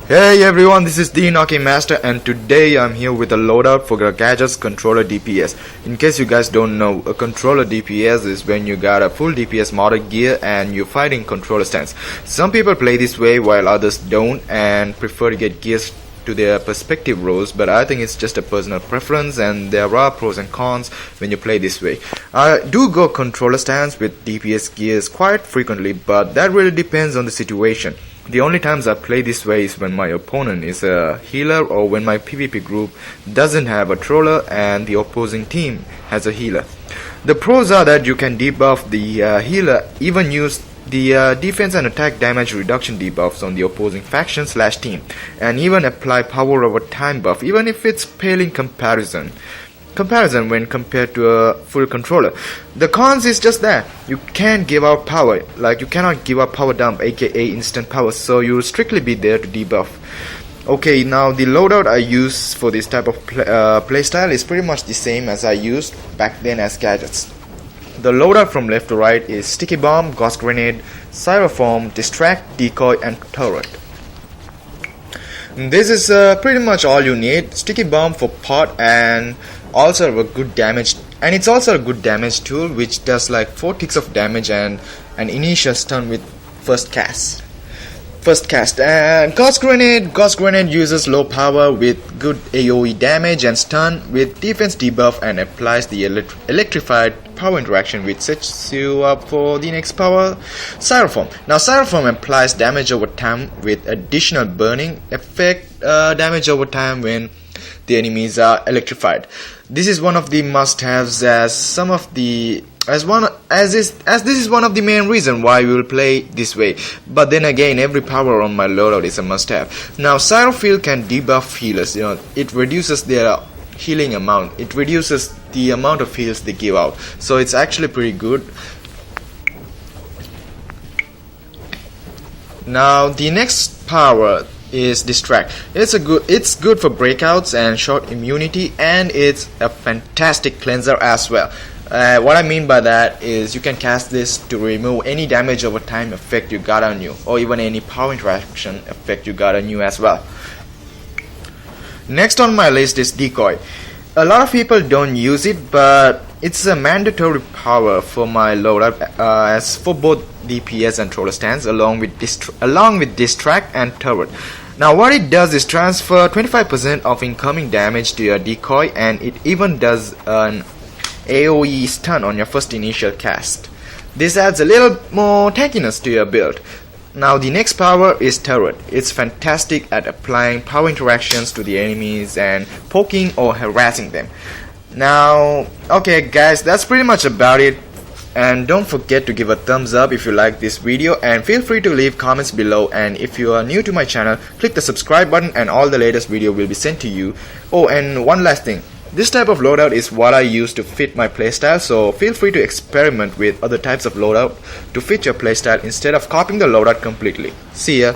Hey everyone, this is the Inoki Master and today I'm here with a loadout for the gadget's controller DPS. In case you guys don't know, a controller DPS is when you got a full DPS modded gear and you're fighting controller stance. Some people play this way while others don't and prefer to get gears to their perspective roles, but I think it's just a personal preference and there are pros and cons when you play this way. I do go controller stance with DPS gears quite frequently, but that really depends on the situation. The only times I play this way is when my opponent is a healer or when my PvP group doesn't have a troller and the opposing team has a healer. The pros are that you can debuff the healer, even use the defense and attack damage reduction debuffs on the opposing faction/team, and even apply power over time buff even if it's pale in comparison when compared to a full controller. The cons is just that you can't give out power, like you cannot give out power dump, aka instant power, so you'll strictly be there to debuff. Okay, now the loadout I use for this type of playstyle is pretty much the same as I used back then as gadgets. The loadout from left to right is sticky bomb, ghost grenade, styrofoam, distract, decoy and turret. This is pretty much all you need. Sticky bomb for pot and also a good damage, and it's also a good damage tool which does like 4 ticks of damage and an initial stun with first cast. And ghost grenade uses low power with good AoE damage and stun with defense debuff and applies the electrified power interaction which sets you up for the next power. Styrofoam. Now styrofoam applies damage over time with additional burning effect damage over time when the enemies are electrified. This is one of the must-haves this is one of the main reasons why we will play this way. But then again, every power on my loadout is a must-have. Now Cyrofield can debuff healers. It reduces their healing amount. It reduces the amount of heals they give out. So it's actually pretty good. Now the next power is distract. It's good for breakouts and short immunity, and it's a fantastic cleanser as well. What I mean by that is you can cast this to remove any damage over time effect you got on you, or even any power interaction effect you got on you as well. Next on my list is decoy. A lot of people don't use it, but it's a mandatory power for my loadout as for both DPS and troller stance, along with distract and turret. Now what it does is transfer 25% of incoming damage to your decoy, and it even does an AoE stun on your first initial cast. This adds a little more tankiness to your build. Now the next power is turret. It's fantastic at applying power interactions to the enemies and poking or harassing them. Now, okay guys, that's pretty much about it. And don't forget to give a thumbs up if you like this video, and feel free to leave comments below, and if you are new to my channel, click the subscribe button and all the latest video will be sent to you. Oh, and one last thing. This type of loadout is what I use to fit my playstyle, so feel free to experiment with other types of loadout to fit your playstyle instead of copying the loadout completely. See ya!